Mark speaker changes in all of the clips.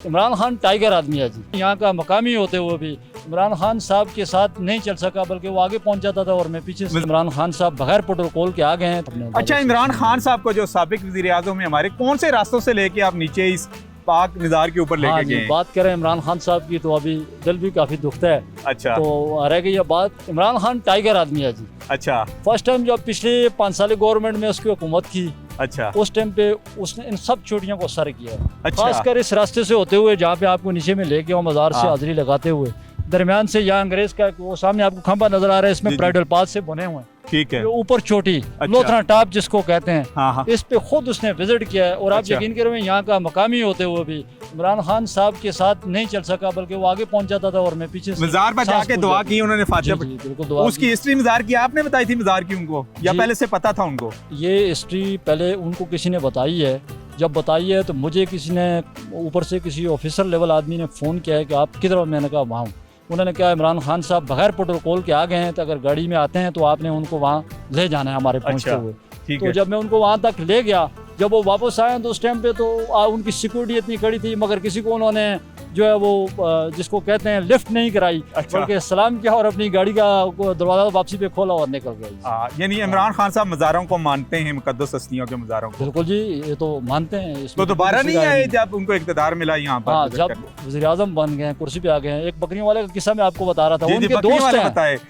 Speaker 1: Imran Khan tiger आदमी है जी। यहाँ का मकामी होते हुए भी इमरान खान साहब के साथ नहीं चल सका, बल्कि वो आगे पहुंच जाता था और मैं पीछे से। इमरान खान साहब बगैर प्रोटोकॉल के आ गए हैं।
Speaker 2: अच्छा, इमरान खान साहब को जो साबिक वज़ीर आज़म है हमारे, कौन से रास्तों से लेके आप नीचे इस पाक मीज़ार के ऊपर लेके गए?
Speaker 1: बात करें इमरान खान साहब की तो अभी दिल भी काफी दुखता है।
Speaker 2: अच्छा,
Speaker 1: तो रह गई ये बात, इमरान खान टाइगर आदमी है जी।
Speaker 2: अच्छा,
Speaker 1: फर्स्ट टाइम जब पिछले 5 साल गवर्नमेंट में उसकी हुकूमत की,
Speaker 2: अच्छा,
Speaker 1: उस टाइम पे उसने इन सब चोटियों को सर किया।
Speaker 2: अच्छा।
Speaker 1: खासकर इस रास्ते से होते हुए जहाँ पे आपको नीचे में लेके और मज़ार से हाजिरी लगाते हुए दरमियान से यहाँ अंग्रेज का वो सामने आपको खंबा नजर आ रहा है, इसमें ब्राइडल पाथ से बने हुए हैं।
Speaker 2: ठीक है।
Speaker 1: ऊपर चोटी,
Speaker 2: अच्छा।
Speaker 1: लोथरा टॉप जिसको कहते हैं,
Speaker 2: हाँ, हाँ।
Speaker 1: इस पे खुद उसने विजिट किया है। और आप
Speaker 2: अच्छा।
Speaker 1: यकीन करें, यहाँ का मकामी होते हुए भी इमरान खान साहब के साथ नहीं चल सका, बल्कि वो आगे पहुंच जाता था और मैं पीछे से।
Speaker 2: मज़ार पर जाके दुआ की उन्होंने, फातिहा
Speaker 1: बिल्कुल दुआ
Speaker 2: उसकी हिस्ट्री मज़ार की आपने बताई थी मज़ार की उनको, या पहले से पता था उनको?
Speaker 1: ये हिस्ट्री पहले उनको किसी ने बताई है। जब बताई है तो मुझे किसी ने ऊपर से किसी ऑफिसर लेवल आदमी ने फ़ोन किया है कि आप किधर हो। मैंने कहा वहाँ हूँ। उन्होंने कहा इमरान खान साहब बगैर प्रोटोकॉल के आ गए हैं, तो अगर गाड़ी में आते हैं तो आपने उनको वहाँ ले जाना है हमारे पहुँचते हुए।
Speaker 2: ठीक
Speaker 1: तो
Speaker 2: है।
Speaker 1: जब मैं उनको वहाँ तक ले गया, जब वो वापस आए तो उस टाइम पे तो उनकी सिक्योरिटी इतनी कड़ी थी, मगर किसी को उन्होंने जो है वो जिसको कहते हैं लिफ्ट नहीं कराई।
Speaker 2: अच्छा।
Speaker 1: बल्कि सलाम किया और अपनी गाड़ी का दरवाजा वापसी पे खोला और निकल गया।
Speaker 2: यानी इमरान खान साहब मज़ारों को मानते हैं, मुकद्दस हस्तियों के मज़ारों को?
Speaker 1: बिल्कुल जी, ये तो मानते हैं।
Speaker 2: तो दोबारा नहीं आए जब उनको इक़्तिदार मिला यहाँ पर?
Speaker 1: हाँ, जब वज़ीर आज़म बन गए, कुर्सी पे आ गए हैं। एक बकरियों वाले का किस्सा मैं आपको बता रहा था।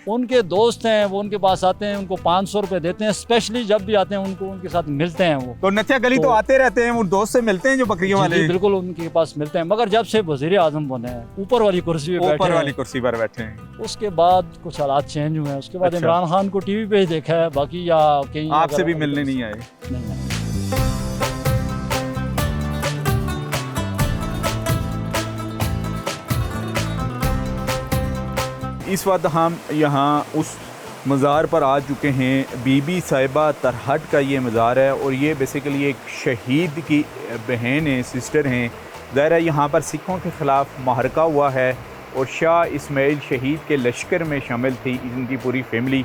Speaker 1: उनके दोस्त हैं, वो उनके पास आते हैं, उनको 500 रुपए देते हैं। स्पेशली जब भी आते हैं उनको उनके साथ मिलते हैं। वो
Speaker 2: तो नथिया गली तो आते रहते हैं, वो दोस्त से मिलते हैं जो बकरियों वाले?
Speaker 1: बिल्कुल उनके पास मिलते हैं। मगर जब से वज़ीर आज़म बने हैं, ऊपर वाली कुर्सी
Speaker 2: पर बैठे हैं,
Speaker 1: उसके बाद कुछ हालात चेंज हुए हैं। उसके बाद
Speaker 2: अच्छा।
Speaker 1: इमरान खान को टीवी पे ही देखा है, बाकी या कहीं
Speaker 2: आपसे भी मिलने नहीं आए?
Speaker 1: नहीं।
Speaker 2: इस वक्त हम यहाँ उस मज़ार पर आ चुके हैं। बीबी साहिबा तरहट का ये मज़ार है और ये बेसिकली एक शहीद की बहन है, सिस्टर हैं। ज़ाहिर है यहाँ पर सिखों के ख़िलाफ़ महरका हुआ है और शाह इस्माइल शहीद के लश्कर में शामिल थी इनकी पूरी फैमिली।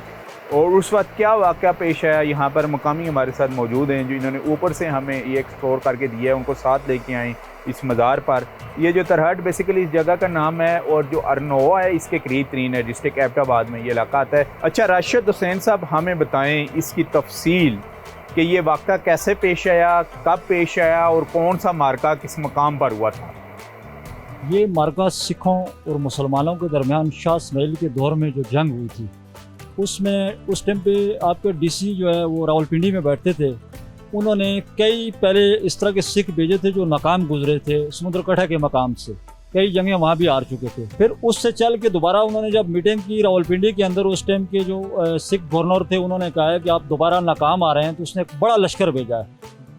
Speaker 2: और उस वक्त क्या वाक़या पेश आया, यहाँ पर मकामी हमारे साथ मौजूद हैं जो इन्होंने ऊपर से हमें ये एक्सप्लोर करके दिया है, उनको साथ लेके आए इस मज़ार पर। ये जो तरहट बेसिकली इस जगह का नाम है और जो अरनोवा है इसके करीब तरीन है, डिस्ट्रिक्ट एबटाबाद में ये इलाका आता है। अच्छा, राशिद हुसैन साहब हमें बताएँ इसकी तफसील कि ये वाक़या कैसे पेश आया, कब पेश आया और कौन सा मार्का किस मकाम पर हुआ था?
Speaker 1: ये मार्का सिखों और मुसलमानों के दरमियान शाह इस्माइल के दौर में जो जंग हुई थी, उसमें उस टाइम पे आपके डीसी जो है वो रावलपिंडी में बैठते थे। उन्होंने कई पहले इस तरह के सिख भेजे थे जो नाकाम गुजरे थे समुद्रकठा के मकाम से। कई जंगें वहाँ भी हार चुके थे। फिर उससे चल के दोबारा उन्होंने जब मीटिंग की रावलपिंडी के अंदर, उस टाइम के जो सिख गवर्नर थे उन्होंने कहा है कि आप दोबारा नाकाम आ रहे हैं, तो उसने एक बड़ा लश्कर भेजा है।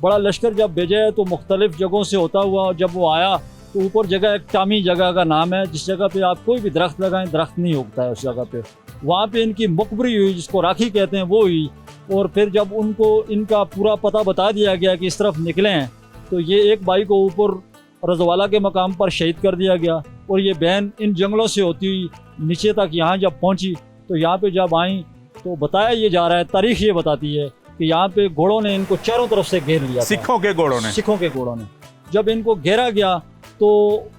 Speaker 1: बड़ा लश्कर जब भेजा है तो मुख्तलिफ जगहों से होता हुआ जब वो आया तो ऊपर जगह एक टामी जगह का नाम है, जिस जगह पे आप कोई भी दरख्त लगाएं दरख्त नहीं उगता है उस जगह पे। वहाँ पे इनकी मुकबरी हुई, जिसको राखी कहते हैं, वो हुई। और फिर जब उनको इनका पूरा पता बता दिया गया कि इस तरफ निकले हैं, तो ये एक भाई को ऊपर रजवाला के मकाम पर शहीद कर दिया गया। और ये बहन इन जंगलों से होती हुई नीचे तक यहाँ जब पहुँची, तो यहाँ पे जब आई तो बताया ये जा रहा है, तारीख ये बताती है कि यहाँ पे घोड़ों ने इनको चारों तरफ से घेर लिया।
Speaker 2: सिखों के घोड़ों ने
Speaker 1: जब इनको घेरा गया तो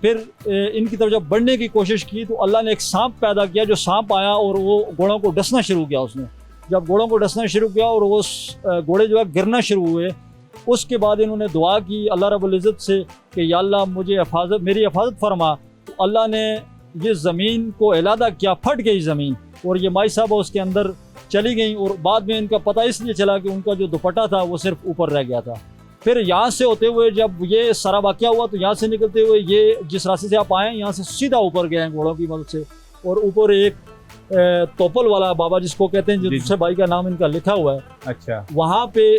Speaker 1: फिर इनकी तरफ जब बढ़ने की कोशिश की तो अल्लाह ने एक सांप पैदा किया। जो सांप आया और वो घोड़ों को डसना शुरू किया। उसने जब घोड़ों को डसना शुरू किया और वो घोड़े जो है गिरना शुरू हुए, उसके बाद इन्होंने दुआ की अल्लाह रब्बुल इज़्ज़त से कि या अल्लाह मुझे मेरी हिफाजत फरमा। तो अल्लाह ने ये ज़मीन को इलादा किया, फट गई ज़मीन और ये माई साहब उसके अंदर चली गई। और बाद में इनका पता इसलिए चला कि उनका जो दुपट्टा था वो सिर्फ ऊपर रह गया था। फिर यहाँ से होते हुए जब ये सारा वाक़या हुआ तो यहाँ से निकलते हुए ये जिस रास्ते से आप आए यहाँ से सीधा ऊपर गए हैं घोड़ों की मदद से। और ऊपर एक तोपल वाला बाबा जिसको कहते हैं, जो दूसरे भाई का नाम इनका लिखा हुआ है,
Speaker 2: अच्छा,
Speaker 1: वहाँ पे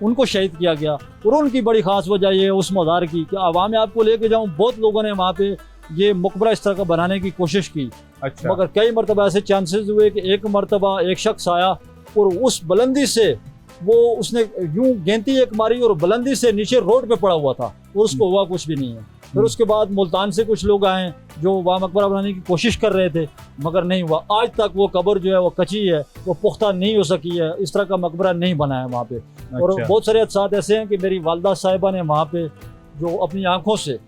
Speaker 1: उनको शहीद किया गया। और उनकी बड़ी ख़ास वजह ये है उस मज़ार की कि आवाम में आपको लेके जाऊँ, बहुत लोगों ने वहाँ पे ये मकबरा इस तरह का बनाने की कोशिश की।
Speaker 2: अच्छा।
Speaker 1: मगर कई मरतबा ऐसे चांसेस हुए कि एक मरतबा एक शख्स आया और उस बुलंदी से वो उसने यूं गेंती एक मारी और बुलंदी से नीचे रोड पे पड़ा हुआ था और उसको हुआ कुछ भी नहीं है। फिर उसके बाद मुल्तान से कुछ लोग आए जो वहाँ मकबरा बनाने की कोशिश कर रहे थे, मगर नहीं हुआ। आज तक वो कब्र जो है वो कच्ची है, वो पुख्ता नहीं हो सकी है। इस तरह का मकबरा नहीं बना है वहाँ पे। और बहुत सारे हादसात ऐसे हैं कि मेरी वालदा साहिबा ने वहाँ पे जो अपनी आंखों से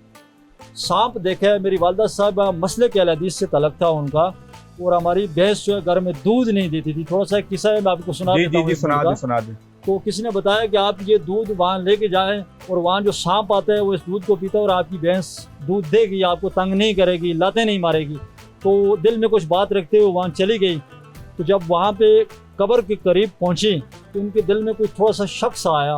Speaker 1: सांप देखा है। मेरी वालदा साहब मसले के हदीस से तलक था उनका, और हमारी भैंस जो है घर में दूध नहीं देती थी। थोड़ा सा एक किस्सा है, मैं आपको सुना देता हूँ।
Speaker 2: सुना दे।
Speaker 1: तो किसी ने बताया कि आप ये दूध वहाँ लेके जाएं, और वहाँ जो सांप आता है वो इस दूध को पीता है, और आपकी भैंस दूध देगी, आपको तंग नहीं करेगी, लातें नहीं मारेगी। तो दिल में कुछ बात रखते हुए वहाँ चली गई। तो जब वहाँ पे कब्र के करीब पहुँची तो उनके दिल में कुछ थोड़ा सा शक सा आया।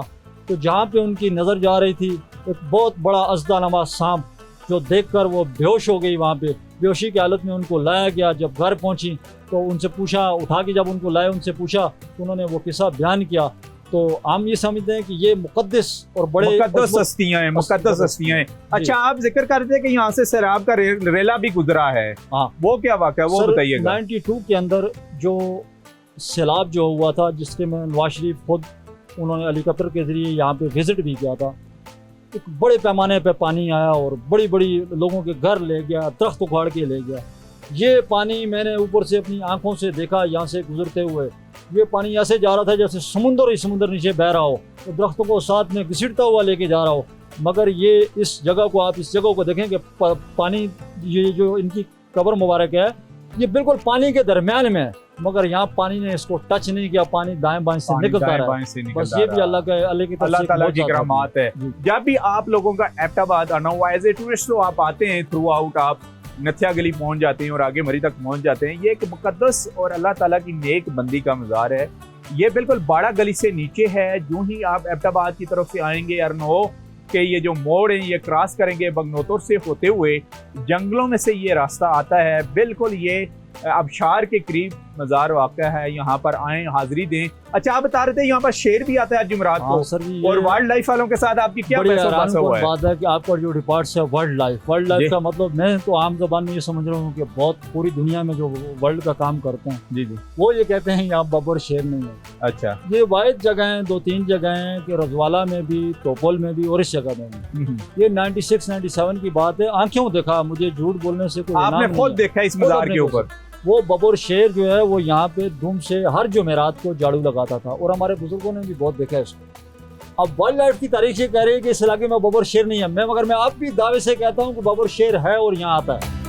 Speaker 1: तो जहाँ पे उनकी नज़र जा रही थी एक बहुत बड़ा अज़दानुमा सांप, जो देखकर वो बेहोश हो गई। वहाँ पे बेहोशी की हालत में उनको लाया गया। जब घर पहुँची तो उनसे पूछा, उठा के जब उनको लाए उनसे पूछा तो उन्होंने वो किस्सा बयान किया। तो हम ये समझते हैं कि ये मुकद्दस और बड़े
Speaker 2: मुकद्दस हस्तियां हैं, मुकद्दस हस्तियां हैं। अच्छा, आप जिक्र करते हैं कि यहाँ से सैराब का रेला भी गुजरा है।
Speaker 1: हाँ,
Speaker 2: वो क्या वाक़या, वो बताइएगा।
Speaker 1: 92 के अंदर जो सैलाब जो हुआ था, जिसके में नवाज शरीफ खुद उन्होंने हेलीकॉप्टर के जरिए यहाँ पे विजिट भी किया था। एक बड़े पैमाने पे पानी आया और बड़ी बड़ी लोगों के घर ले गया, दरख्त उखाड़ के ले गया। ये पानी मैंने ऊपर से अपनी आंखों से देखा, यहाँ से गुजरते हुए। ये पानी ऐसे जा रहा था जैसे समुंदर ही समुंदर नीचे बह रहा हो, तो दरख्तों को साथ में घसीटता हुआ लेके जा रहा हो। मगर ये इस जगह को, आप इस जगह को देखें कि पानी, ये जो इनकी कब्र मुबारक है, ये बिल्कुल पानी के दरमियान में है, मगर यहाँ पानी ने इसको टच नहीं किया। पानी दाएं बाएं से निकलता रहा है। बस ये भी अल्लाह की
Speaker 2: ताला की करामात है। जब भी आप लोगों का एबटाबाद आना हुआ एज ए टूरिस्ट, तो आप आते हैं थ्रू आउट, आप नथिया गली पहुंच जाते हैं और आगे मरी तक पहुंच जाते हैं। ये एक मुकद्दस और अल्लाह ताला की नेक बंदी का मज़ार है। ये बिल्कुल बाड़ा गली से नीचे है। जो ही आप एबटाबाद की तरफ से आएंगे, अरनो के ये जो मोड़ है, ये क्रॉस करेंगे, बगनोतर से होते हुए जंगलों में से ये रास्ता आता है। बिल्कुल ये आबशार के करीब मज़ार वाक़ा है। यहाँ पर आएँ, हाजिरी दें। अच्छा, आप बता रहे थे यहाँ पर शेर भी आता है जुमेरात को।
Speaker 1: सर जी,
Speaker 2: और वाइल्ड लाइफ वालों के साथ आपकी क्या
Speaker 1: बात है कि आपका जो डिपार्ट है वाइल्ड लाइफ का मतलब, मैं तो आम ज़बान में ये समझ रहा हूँ कि बहुत पूरी दुनिया में जो वर्ल्ड का काम करते हैं, जी जी, वो ये कहते हैं यहाँ बबर शेर नहीं है।
Speaker 2: अच्छा,
Speaker 1: ये वाहिद जगह हैं, 2-3 जगह हैं कि रजवाला में भी, टोपल में भी और इस जगह में भी। ये 96-97 की बात है। आंखों देखा, मुझे झूठ बोलने से कोई,
Speaker 2: आपने खुद देखा इस मज़ार के ऊपर।
Speaker 1: वो बबर शेर जो है वो यहाँ पे धूम से हर जुमेरात को झाड़ू लगाता था, और हमारे बुजुर्गों ने भी बहुत देखा है इसको। अब वाइल्ड लाइफ की तारीख ये कह रही है कि इस इलाके में बबर शेर नहीं है, मगर मैं आप भी दावे से कहता हूँ कि बबर शेर है और यहाँ आता है।